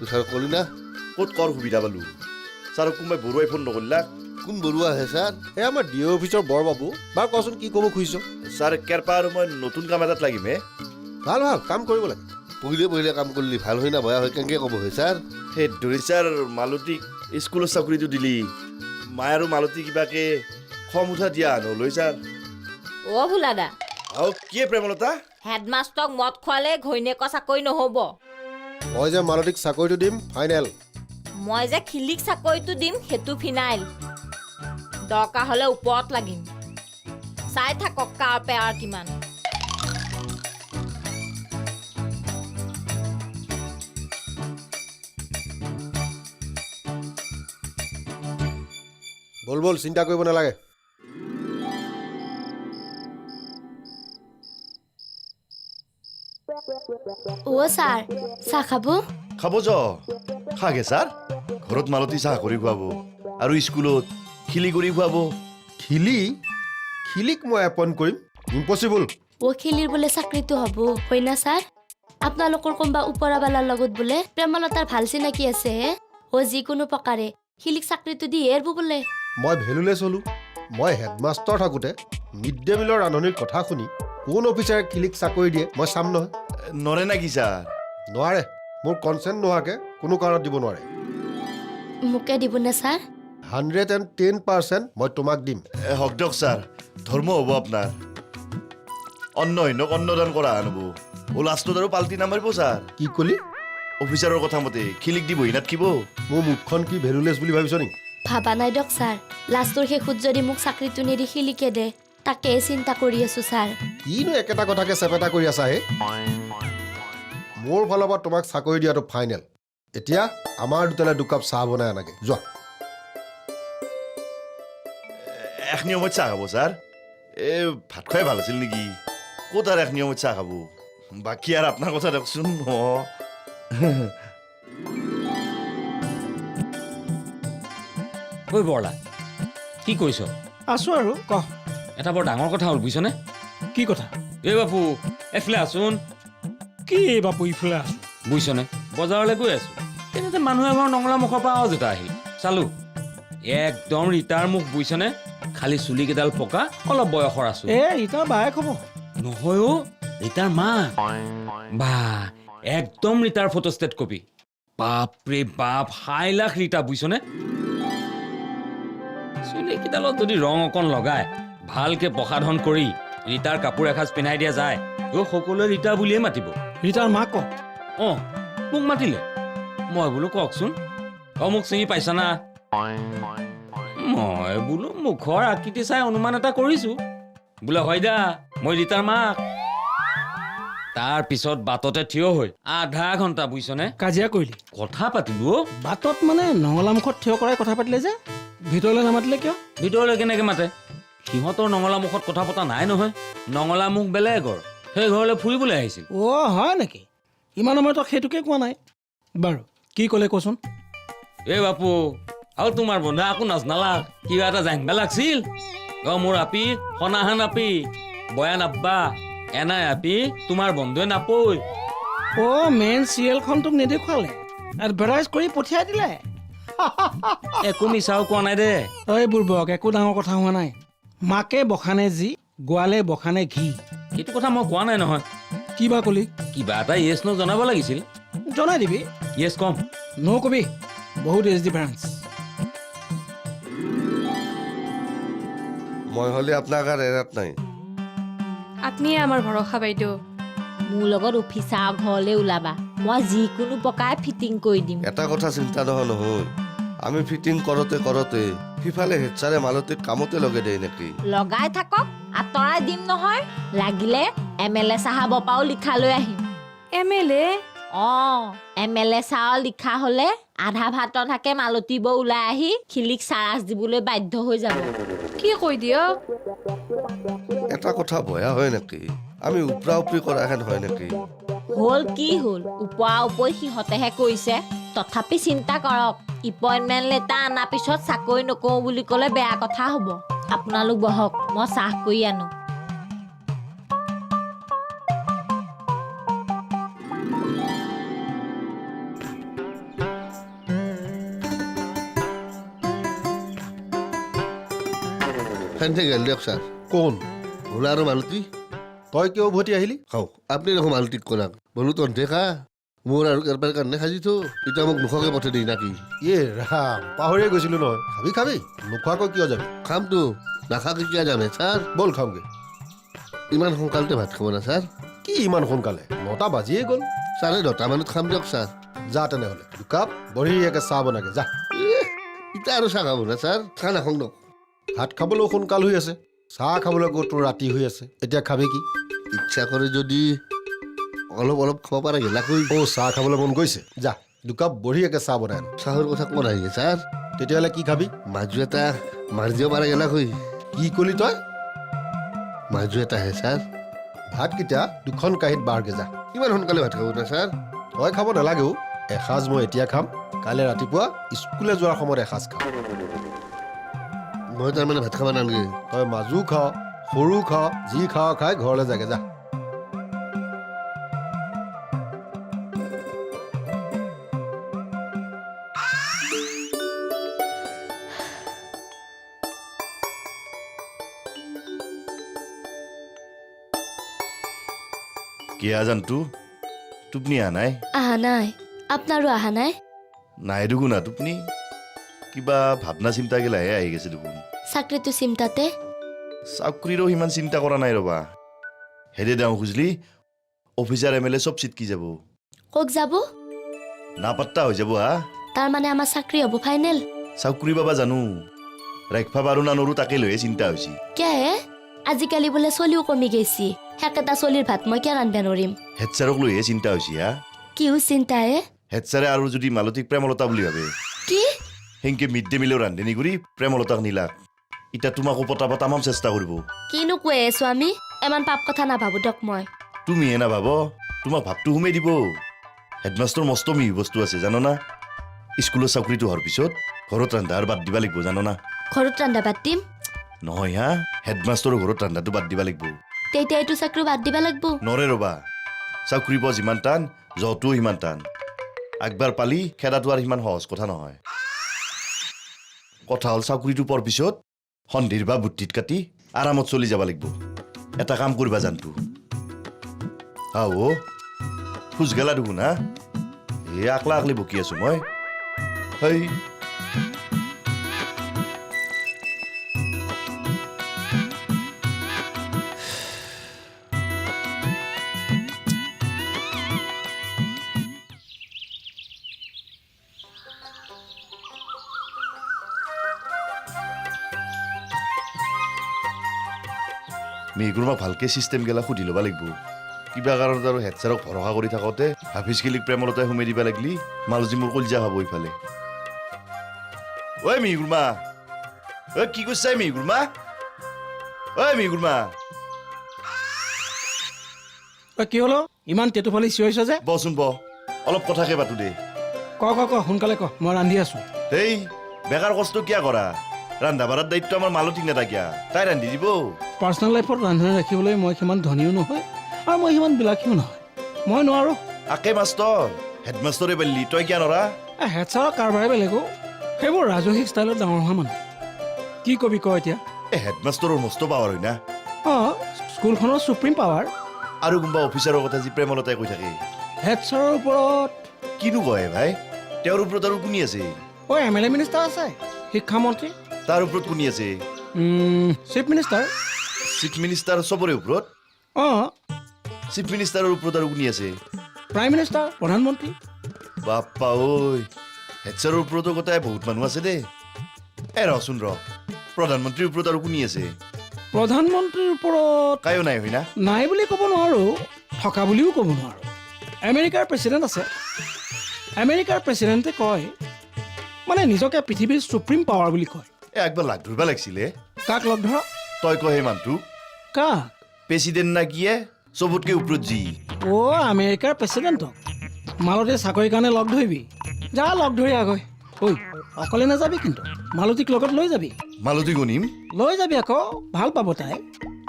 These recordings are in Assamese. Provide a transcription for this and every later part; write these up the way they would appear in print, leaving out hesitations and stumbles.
ছাৰ ক'লি না ক'ত কৰ সুবিধা পালো ছাৰক কোনোবাই বৰুৱাই ফোন নকৰিলা কোন বৰুৱা আহে ছাৰ এই আমাৰ ডিঅ' অফিচৰ বৰবাবু বাৰু কচোন কি ক'ব খুজিছ ছাৰ কেৰপা আৰু মই নতুন কাম এটাত লাগিম হে ভাল ভাল কাম কৰিব লাগে পহিলে কাম কৰিলি ভাল হয় না বেয়া হয় কেনেকৈ ক'ব হয় ছাৰ সেই ধৰি ছাৰ মালতীক স্কুলৰ চাকৰিটো দিলি মায়ে আৰু মালতী কিবাকে খং উঠা দিয়া নলৈ ছাৰ অ' ভোলাদা আৰু কি প্ৰেমলতা হেডমাষ্টৰক মদ খোৱালে ঘৈণীয়েকৰ চাকৰি নহ'ব মই যে মালতীক চাকৰিটো দিম ফাইনেল মই যে খিলিক চাকৰিটো দিম সেইটো ফিনাইল দৰকাৰ হ'লে ওপৰত লাগিম চাই থাকক কাৰ পেয়াৰ কিমান বল চিন্তা কৰিব নালাগে অ' ছাৰ চাহ খাব খাব য খাগে ছাৰ ঘৰত মালতী চাহ কৰি খুৱাব আৰু স্কুলত খিলি কৰি খুৱাব খিলিক মই এপইণ্ট কৰিম ইম্পচিবল অ' খিলিৰ বোলে চাকৰিটো হ'ব হয় না ছাৰ আপোনালোকৰ কোনোবা ওপৰৱালাৰ লগত বোলে প্ৰেমলতাৰ ভাল চিনাকি আছে অ' যিকোনো প্ৰকাৰে খিলিক চাকৰিটো দিয়ে এৰিব বোলে মই ভেলুলেছ হ'লো মই হেডমাষ্টাৰ থাকোঁতে মিড ডে মিলৰ ৰান্ধনিৰ কথা শুনি কোন অফিচাৰে খিলিক চাকৰি দিয়ে মই চাম নহয় নৰে নেকি ছাৰ নোৱাৰে মোৰ কনচেণ্ট নোহোৱাকৈ কোনো কাৰণত দিব নোৱাৰে মোকে দিবনে ছাৰ 110% মই তোমাক দিম হওক দিয়ক ছাৰ ধৰ্ম হ'ব আপোনাৰ অন্নহীনক অন্নদান কৰা আনব লাষ্টত আৰু পাল্টি নামাৰিব ছাৰ কি ক'লি অফিচাৰৰ কথা মতে খিলিক দিবহি নাথকিব মোৰ মুখখন কি ভেলুলেছ বুলি ভাবিছ নেকি ভাবা নাই দিয়ক ছাৰ লাষ্টৰ শেষত যদি মোক চাকৰিটো নিদি খিলিকে দে তাকে চিন্তা কৰি আছো ছাৰ কিনো একেটা কথাকে চেপেটা কৰি আছা হে মোৰ ফালৰ পৰা তোমাক চাকৰি দিয়াটো ফাইনেল এতিয়া আমাৰ দুটালে দুকাপ চাহ বনাই আনাগে যোৱা এক নিয়মত চাহ খাব ছাৰ এই ভাত খুৱাই ভাল আছিল নেকি ক'ত আৰু এক নিয়মত চাহ খাব বাকী আৰু আপোনাৰ কথা দিয়কচোন ঐ বৰলা কি কৰিছ আছো আৰু ক এটা বৰ ডাঙৰ কথা হ'ল বুজিছনে কি কথা এই বাপু এফালে আছোন কি এই বাপু ইফালে আছো বুজিছনে বজাৰলৈ গৈ আছো তেনেতে মানুহ এঘৰ নঙলা মুখৰ পৰা আৱাজ এটা আহিল চালো একদম ৰিতাৰ মুখ বুজিছনে খালি চুলিকেইডাল পকা অলপ বয়সৰ আছো এ ইটা বায়েক হ'ব নহয় অ' ৰিতাৰ মা বা একদম ৰিতাৰ ফটোষ্টেট কপি বাপৰে বাপ হাই লাখ ৰিতা বুজিছনে চুলিকেইডালত যদি ৰং অকণ লগাই ভালকে প্ৰসাধন কৰি ৰিতাৰ কাপোৰ এসাঁজ পিন্ধাই দিয়া যায় সকলোৱে ৰিতা বুলিয়ে মাতিব ৰিতাৰ মাক ক অঁ মোক মাতিলে মই বোলো কওকচোন মোক চিনি পাইছা না মই বোলো মুখৰ আকৃতি চাই অনুমান এটা কৰিছো বোলে হয় দা মই ৰিতাৰ মাক তাৰ পিছত বাটতে থিয় হৈ আধা ঘণ্টা বুজিছনে কাজিয়া কৰিলি কথা পাতিলো বাটত মানে নঙলা মুখত থিয় কৰাই কথা পাতিলে যে ভিতৰলৈ নামাতিলে কিয় ভিতৰলৈ কেনেকে মাতে সিহঁতৰ নঙলা মুখত কথা পতা নাই নহয় নঙলা মুখ বেলেগৰ সেই ঘৰলৈ ফুৰিবলৈ আহিছিল অ' হয় নেকি ইমান সময় তই সেইটোকে কোৱা নাই বাৰু কি ক'লে কচোন এই বাপু আৰু তোমাৰ বন্ধা আকৌ নাজনালা কিবা এটা জানিব লাগছিল মোৰ আপি সনাহান আপি বয়ান আব্বা এনাই আপি তোমাৰ বন্ধুৱে নাপৈ অ' মেইন চিৰিয়েলখন তোক নেদেখুৱালে এডভাৰটাইজ কৰি পঠিয়াই দিলে একো মিছাও কোৱা নাই দে ঐ বুৰ্বক একো ডাঙৰ কথা হোৱা নাই মাকে বখানে যি গোৱালে বখানে ঘি সেইটো কথা মই কোৱা নাই নহয় কি বা কলি কিবা এটা য়েছ ন জনাব লাগিছিল জনাই দিবি য়েছ কম ন' কবি বহুত এজ ডিফাৰেঞ্চ মই হ'লে আপোনাক আৰু এৰাত নাই আপুনিয়ে আমাৰ ভৰসা বাইদেউ মোৰ লগত অফিচাৰ ঘৰলৈ ওলাবা মই যিকোনো প্ৰকাৰে ফিটিং কৰি দিম এটা কথা চিন্তা নহয় আমি ফিটিং কৰোঁতে সিফালে হেড ছাৰে মালতীক কামতে লগাই দিয়ে নেকি লগাই থাকক আঁতৰাই দিম নহয় লাগিলে MLA চাহাবৰ পৰাও লিখা লৈ আহিম MLA অঁ MLA চাহৰ লিখা হ'লে আধা ভাত থাকে মালতী বৌ ওলাই আহি খিলিক চাৰাজ দিবলৈ বাধ্য হৈ যাব কি কৈ দিয়ক এটা কথা বেয়া হয় নেকি আমি উপৰা উপৰি কৰাহেন হয় নেকি হ'ল কি হ'ল ওপৰা ওপৰি সিহঁতেহে কৈছে তথাপি চিন্তা কৰক এপইণ্টমেণ্ট লেটাৰ অনাৰ পিছত চাকৰি নকৰোঁ বুলি ক'লে বেয়া কথা হ'ব আপোনালোক বহক মই চাহ কৰি আনো ফেনতে গেল দিয়ক ছাৰ কোন ভোলা আৰু মালতী তই কিয় উভতি আহিলি খাওক আপুনি দেখোন মালতীক কোনাক বোলো তহঁতে খা মোৰ আৰু কাৰোবাৰ কাৰণে সাজি থো এতিয়া মোক নোখোৱাকৈ পঠাই দেই নাকি ইয়ে ৰাম পাহৰিয়ে গৈছিলো নহয় খাবি খাবি নোখোৱাকৈ কিয় যাবি খামতো নাখাকে কিয় যামে ছাৰ ব'ল খাওঁগে ইমান সোনকালতে ভাত খাব না ছাৰ কি ইমান সোনকালে 9টা বাজিয়ে গ'ল চাৰে 10টা মানত খাম দিয়ক ছাৰ যা তেনেহ'লে দুকাপ বঢ়িয়াকৈ চাহ বনাগে যা এতিয়া আৰু চাহ খাব না ছাৰ চাহ নাখাওঁ দিয়ক ভাত খাবলৈও সোনকাল হৈ আছে চাহ খাবলৈ আকৌ তোৰ ৰাতি হৈ আছে এতিয়া খাবি কি ইচ্ছা কৰে যদি অলপ অলপ খাব পৰা গেলাকৈ চাহ খাবলৈ মন গৈছে যা দুকাপ বঢ়িয়াকৈ চাহ বনাই আন চাহৰ কথা কোৱা নাহিলে ছাৰ তেতিয়াহ'লে কি খাবি মাজু এটা মাৰি দিব পৰা গেলাকৈ কি কলি তই মাজু এটা হে ছাৰ ভাতকেইটা 2খন কাঁহীত বাৰগে যা ইমান সোনকালে ভাত খাব না ছাৰ তই খাব নালাগেও এসাঁজ মই এতিয়া খাম কাইলৈ ৰাতিপুৱা স্কুললৈ যোৱাৰ সময়ত এসাঁজ খাম মই তাৰমানে ভাত খাব নালাগে তই মাজু খাৱ সৰু খাৱ যি খাৱ খাই ঘৰলৈ যাগে যা কি আজানটো টোপনি অহা নাই আহা নাই আপোনাৰো আহা নাই নাই দেখোন না টোপনি কিবা ভাৱনা চিন্তা গিলাহে আহি গৈছে দেখোন চাকৰিটো চিন্তাতে চাকৰিৰো সিমান চিন্তা কৰা নাই ৰবা হেৰি দেওঁ খুজলি অফিচাৰ MLA চব চিটকি যাব কক যাব নাপাত্তা হৈ যাব হা তাৰমানে আমাৰ চাকৰি হ'ব ফাইনেল চাকৰি বাবা জানো ৰাখবা পাৰো না নৰো তাকে লৈহে চিন্তা হৈছে কিয় হে আজিকালি বোলে চলিও কমি গৈছি সেকেটা চলিৰ ভাত মই কিয় ৰান্ধবা নৰিম হেড ছাৰক লৈহে চিন্তা হৈছে হা কিও চিন্তা হে হেড ছাৰে আৰু যদি মালতীক প্ৰেমলতা বুলি ভাবে কি সেনকে মিড ডে মিলৰ ৰান্ধনি কৰি প্ৰেমলতাক নিলাক এতিয়া তোমাকো পতাব তামাম চেষ্টা কৰিব কিনো কৈ আছো আমি ইমান পাপ কথা নাভাবো দক মই তুমিহে নাভাব তোমাক ভাবটো সোমাই দিব হেডমাষ্টৰ মস্ত মিহি বস্তু আছে জানো না স্কুলৰ চাকৰিটো হোৱাৰ পিছত ঘৰত ৰন্ধা আৰু বাদ দিবা লাগিব জানো না ঘৰত ৰান্ধা বাদ দিম নহয় হা হেডমাষ্টৰৰ ঘৰত ৰন্ধাটো বাদ দিবা লাগিব তেতিয়া এইটো চাকৰি বাদ দিবা লাগব নৰে ৰবা চাকৰি পোৱা যিমান টান য'তো সিমান টান একবাৰ পালি খেদাটো আৰু সিমান সহজ কথা নহয় কথা হ'ল চাকৰিটো পোৱাৰ পিছত সন্ধিৰ বা বুদ্ধিত কাটি আৰামত চলি যাব লাগিব এটা কাম কৰিবা জানটো আও খোজ গেলা দেখোন হা আকলা আকলি বকি আছো মই হেই মেঘুৰমাক ভালকে চিষ্টেম গেলা সুধি ল'ব লাগিব কিবা কাৰণত আৰু হেড ছাৰক ভৰসা কৰি থাকোঁতে হাফিজগিলিক প্ৰেমলতাই সোমাই দিবা লাগলি মালজী মোৰ কলিজা খাব ইফালে ঐ মেঘুৰমা ঐ কি কৈছা মেঘুৰমা ঐ মেঘুৰমা কি হলো ইমান তেতুফালি চিঞৰিছ যে বচোন ব অলপ কথাকে পাতো দে ক সোনকালে ক মই ৰান্ধি আছো এই বেকাৰ কষ্ট কিয় কৰা ৰান্ধা বাঢ়াৰ দায়িত্ব আমাৰ মালতীক নেথাকিয়া তাই ৰান্ধি দিব পাৰ্চনেল লাইফত ৰান্ধনি ৰাখিবলৈ মই সিমান ধনীও নহয় আৰু মই সিমান বিলাসীও নহয় মই নোৱাৰো আকে মাষ্টৰ হেডমাষ্টৰে পাৰিলি তই কিয় নৰা হেড ছাৰৰ কাৰবাৰে বেলেগো সেইবোৰ ৰাজসিক ষ্টাইলত ডাঙৰ হোৱা মানুহ কি কবি ক এতিয়া এই হেডমাষ্টৰৰ মস্ত পাৱাৰ হয় না অঁ স্কুলখনৰ চুপ্ৰিম পাৱাৰ আৰু কোনোবা অফিচাৰৰ কথা যি প্ৰেমলতাই কৈ থাকে হেড ছাৰৰ ওপৰত কিনো কয় ভাই তেওঁৰ ওপৰত আৰু কোনি আছে MLA মিনিষ্টাৰ আছে শিক্ষামন্ত্ৰী তাৰ ওপৰত কোনি আছে চিফ মিনিষ্টাৰ চিফ মিনিষ্টাৰ চবৰে ওপৰত অঁ চিফ মিনিষ্টাৰৰ ওপৰত আৰু কোনি আছে প্ৰাইম মিনিষ্টাৰ প্ৰধানমন্ত্ৰী বাপ্পা ঐ হেডছাৰৰ ওপৰতো গোটাই বহুত মানুহ আছে দেই ৰচোন প্ৰধানমন্ত্ৰীৰ ওপৰত আৰু কোনি আছে প্ৰধানমন্ত্ৰীৰ ওপৰত কায়ো নাই হয় না নাই বুলি ক'ব নোৱাৰোঁ থকা বুলিও ক'ব নোৱাৰোঁ আমেৰিকাৰ প্ৰেচিডেণ্ট আছে আমেৰিকাৰ প্ৰেচিডেণ্টে কয় মানে নিজকে পৃথিৱীৰ চুপ্ৰিম পাৱাৰ বুলি কয় একবাৰ লাগ ধৰিব লাগিছিলে কাক লগ ধৰ তই কয় সেই মানুহটো কাক প্ৰেচিডেণ্ট না কিয়ে চবতকে ওপৰত যি আমেৰিকাৰ প্ৰেচিডেণ্টক মালতী চাকৰিৰ কাৰণে লগ ধৰিবি যা লগ ধৰি আগৈ ঐ অকলে নাযাবি কিন্তু মালতীক লগত লৈ যাবি মালতী গণিম লৈ যাবি আকৌ ভাল পাব তাই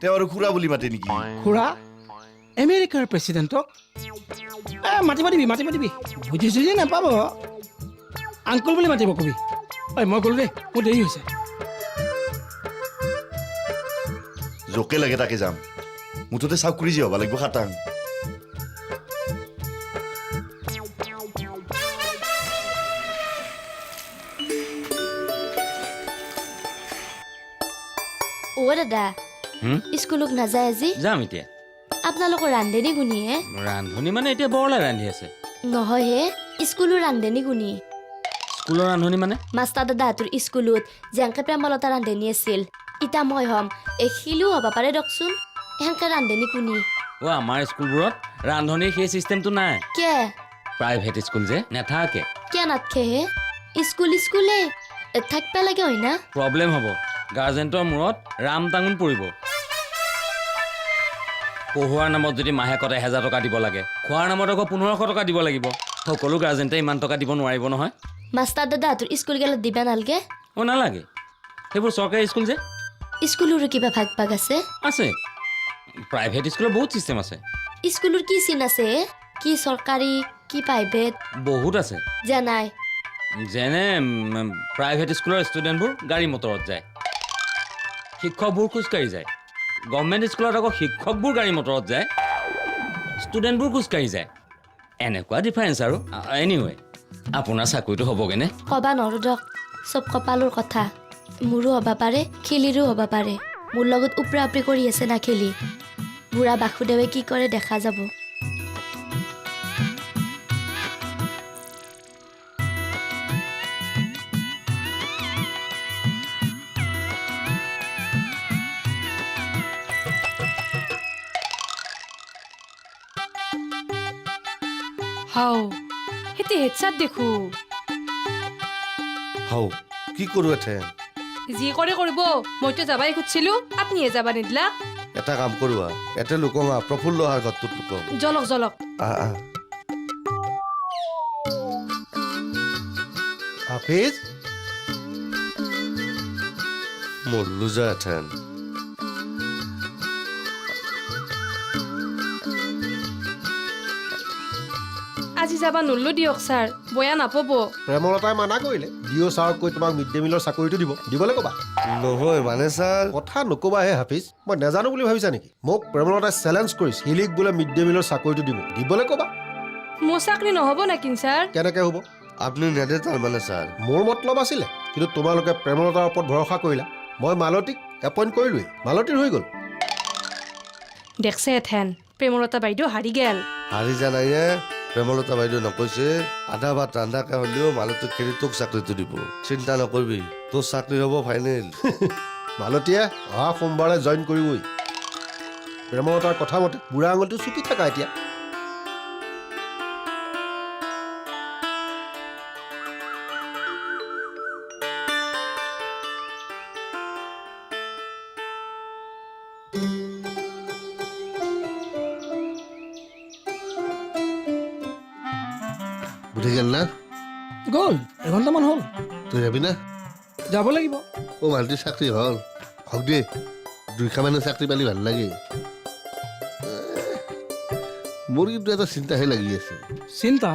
তেওঁ আৰু খুৰা বুলি মাতে নেকি খুৰা আমেৰিকাৰ প্ৰেচিডেণ্টক মাতিব দিবি বুজি চুজি নাপাব আংকুল বুলি মাতিব কবি ঐ মই গ'লো দেই মোৰ দেৰি হৈছে জোকে লাগে তাকে যাম মুঠতে চাকৰি যি হ'ব লাগিব খাটাং অ' দাদা হুম? স্কুলক নাযায় আজি যাম এতিয়া আপোনালোকৰ ৰান্ধনি গুণী হে ৰান্ধনি মানে এতিয়া বৰলাই ৰান্ধি আছে নহয় হে স্কুলৰ ৰান্ধনি গুণী স্কুলৰ ৰান্ধনি মানে মাষ্টাৰ দাদাহঁতৰ স্কুলত যেনেকে প্ৰেমলতা ৰান্ধনি আছিল ইতা মই হ'ম শিলো হ'ব পাৰে দিয়কচোন সেনেকে ৰান্ধনি কোনি আমাৰ স্কুলবোৰত ৰান্ধনিৰ সেই চিষ্টেমটো নাই কে প্ৰাইভেট স্কুল যে নেথাকে কে নাথকে হে স্কুলে থাকিব লাগে হয় না প্ৰব্লেম হ'ব গাৰ্জেণ্টৰ মূৰত ৰাম টাঙোন পৰিব পঢ়োৱাৰ নামত যদি মাহেকত 1000 টকা দিব লাগে খোৱাৰ নামত আকৌ 1500 টকা দিব লাগিব সকলো গাৰ্জেণ্টে ইমান টকা দিব নোৱাৰিব নহয় মাষ্টাৰ দাদাহঁতৰ স্কুল গেলত দিবা নালগে নালাগে সেইবোৰ চৰকাৰী স্কুল যে স্কুলৰো কিবা ভাগ আছে আছে প্ৰাইভেট স্কুলৰ বহুত চিষ্টেম আছে স্কুলৰ কি চিন আছে কি চৰকাৰী কি প্ৰাইভেট বহুত আছে জানাই যেনে প্ৰাইভেট স্কুলৰ ষ্টুডেণ্টবোৰ গাড়ী মটৰত যায় শিক্ষকবোৰ খোজকাঢ়ি যায় গভৰ্ণমেণ্ট স্কুলত আকৌ শিক্ষকবোৰ গাড়ী মটৰত যায় ষ্টুডেণ্টবোৰ খোজকাঢ়ি যায় এনেকুৱা ডিফাৰেঞ্চ আৰু এনিৱে আপোনাৰ চাকৰিটো হ'বগৈনে ক'বা নৰো দিয়ক চব কপালৰ কথা মোৰো হ'ব পাৰে খেলিৰো হ'ব পাৰে মোৰ লগত উপৰা উপৰি কৰি আছে না খেলি বুঢ়া বাসুদেৱে কি কৰে দেখা যাব হাও হেতে হেডচাত দেখো হাও কি কৰোঁ এথেন যি কৰে কৰিব মইতো যাবাই খুজিছিলো আপনিহে যাবা নিদিলা এটা কাম কৰোঁ এতে লোকক প্ৰফুল্ল অহাৰ ঘৰটোত লোকক জলক হাফিজ মৰলো যা এথেন আজি যাবা নল্লো দিয়ক ছাৰ বয়া নাপাব প্ৰেমলতাই মানা কৰিলে ডিঅ' ছাৰক কৈ তোমাক মিড ডে মিলৰ চাকৰিটো দিবলৈ ক'বা নহয় মানে ছাৰ কথা নক'বা হে হাফিজ মই নাজানো বুলি ভাবিছা নেকি মোক প্ৰেমলতাই চেলেঞ্জ কৰিছে হিলিক বোলে মিড ডে মিলৰ চাকৰিটো দিবলৈ ক'বা মোৰ চাকৰি নহ'ব নেকি ছাৰ কেনেকৈ হ'ব আপুনি নেদে তাৰমানে ছাৰ মোৰ মতলব আছিলে কিন্তু তোমালোকে প্ৰেমলতাৰ ওপৰত ভৰসা কৰিলা মই মালতীক এপইণ্ট কৰিলোৱেই মালতীৰ হৈ গ'ল দেখছে এথেন প্ৰেমলতা বাইদেউ হাৰি গেল হাৰি যা নাই প্ৰেমলতা বাইদেউ নকৈছে আধা ভাত ৰান্ধাকে হ'লেও মালতীক খেলি তোক চাকৰিটো দিব চিন্তা নকৰিবি তোৰ চাকৰি হ'ব ফাইনেল মালতীয়ে অহা সোমবাৰে জইন কৰিবই প্ৰেমলতাৰ কথা মতে বুঢ়া আঙুলিটো চুপি থাকা এতিয়া বুঝি গেল না গ'ল এঘণ্টামান হ'ল তুই যাবি না যাব লাগিব ও মালটিৰ চাকৰি হ'ল হওক দে দুইখা মানুহ চাকৰি পালি ভাল লাগে মোৰ কিন্তু এটা চিন্তাহে লাগি আছে চিন্তা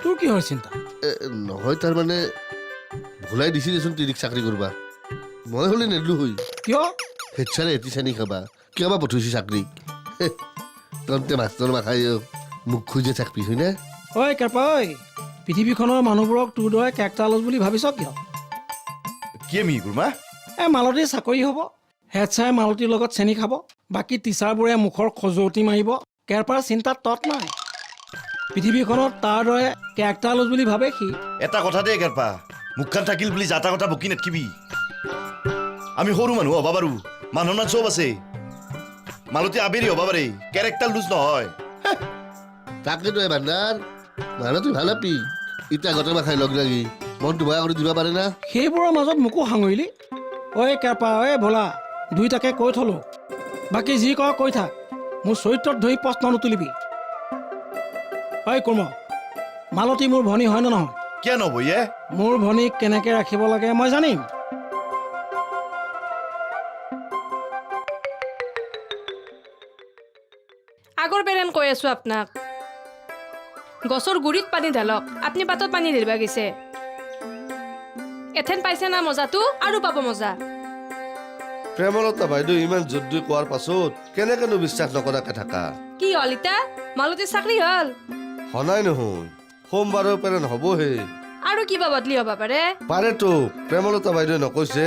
তোৰ কিহৰ চিন্তা নহয় তাৰমানে ভুলাই দিছি দেচোন তিৰিক চাকৰি কৰবা মই হ'লে নেদলো হৈ কিয় হেডচাৰে এটি চানি খাবা কিয় বা পঠাইছি চাকৰিক তন্তে মাষ্টৰ মাখাই মুখ খুঁজে থাকবি হয়নে ঐ কেপা ঐ পৃথিৱীখনৰ মানুহবোৰক তোৰ দৰে কেৰেক্টাৰলেছ বুলি ভাবিছ কিয় কি আমি গুৰুমা মালতীৰ চাকৰি হ'ব হেড ছাৰে মালতীৰ লগত চেনি খাব বাকী টিচাৰবোৰে মুখৰ খজুৱতি মাৰিব কেৰপাৰ চিন্তাত তত নাই পৃথিৱীখনত তাৰ দৰে কেৰেক্টাৰলেছ বুলি ভাবে সি এটা কথা দে কেৰপা মুখখান থাকিল বুলি যাতা কথা বকি নাথকিবি আমি সৰু মানুহ হ'বা পাৰো মানুহ নাচ চব আছে মালতী আবেৰি হ'বা পাৰে কেৰেক্টাৰ লুজ নহয় তাকেতো ভাণ্ডাৰ মানুহ তুই ভাল আপি ইটা গোটেই মাখাই লগ লাগি মনটো ভয়া কৰি দিবা পাৰে না সেইবোৰৰ মাজত মোকো সাঙৰিলি ঐ কেৰপা ঐ ভোলা দুইটাকে কৈ থলো বাকী যি কৰ কৈ থাক মোৰ চৰিত্ৰত ধৰি প্ৰশ্ন নুতুলিবি ঐ কুৰ্ম মালতী মোৰ ভনী হয় নে নহয় কিয় নহবয়ে মোৰ ভনীক কেনেকৈ ৰাখিব লাগে মই জানিম আগৰ পেৰেণ কৈ আছো আপোনাক গছৰ গুৰিত পানী ঢালক আপুনি পাতত পানী ঢালিবা গৈছে এথেন পাইছে না মজাটো আৰু পাব মজা প্ৰেমলতা বাইদেউ ইমান যুদ্ধ কোৱাৰ পাছত কেনেকেনো বিশ্বাস নকৰাকে থাকা কি হ'ল ইতা মালতীৰ চাকৰি হ'ল হনাই নহয় সোমবাৰৰ পেৰেন হ'বহে আৰু কিবা বদলি হ'ব পাৰে পাৰেতো প্ৰেমলতা বাইদেৱে নকৈছে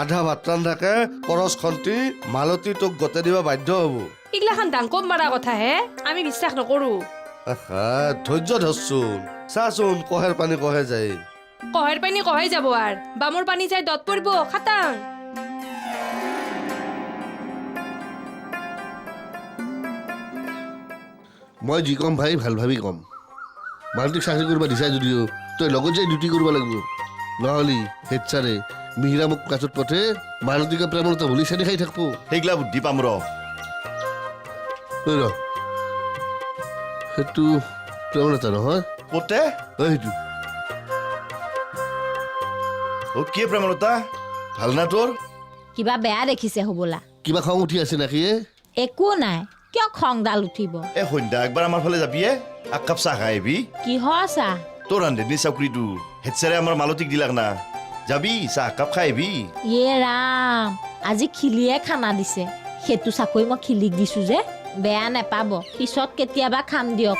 আধা ভাত ৰান্ধাকে কৰচ খন্তি মালতী তোক গতে দিব বাধ্য হ'ব এইগিলাখান দাংকম মাৰা কথা হে আমি বিশ্বাস নকৰো আহা ধৈৰ্য ধৰচোন চাচোন কহেৰ পানী কহে যায় কহেৰ পানী কহে যাব আৰু বামৰ পানী যাই দত পৰিব খাটাং মই যি কম ভাই ভাল ভাবি কম মালতীক চাকৰি কৰিব দিছা যদিও তই লগত যাই ডিউটি কৰিব লাগিব নহ'লে হেড ছাৰে মিহিৰা মোক কাষত পঠে মালতীকে প্ৰেমলতা ভুলি চানি খাই থাকব সেইগিলা বুদ্ধি পাম ৰ ঐ ৰ সেইটো প্ৰেমলতা নহয় কতে ঐ সেইটো অ কি প্ৰেমলতা ভাল না তোৰ কিবা বেয়া দেখিছে হ'বলা কিবা খং উঠি আছে নেকি একো নাই কিয় খংডাল উঠিব এ সন্ধ্যা একবাৰ আমাৰ ফালে যাবিয়ে এক কাপ চাহ খাই আহিবি কিহৰ চাহ তোৰ ৰান্ধনী চাকৰিটো হেডচাৰে আমাৰ মালতীক দিলাক না যাবি চাহ কাপ খাই আহিবি ইয়ে ৰাম আজি খিলিয়ে খানা দিছে সেইটো চাকৰি মই খিলিক দিছো যে বেয়া নেপাব পিছত কেতিয়াবা খাম দিয়ক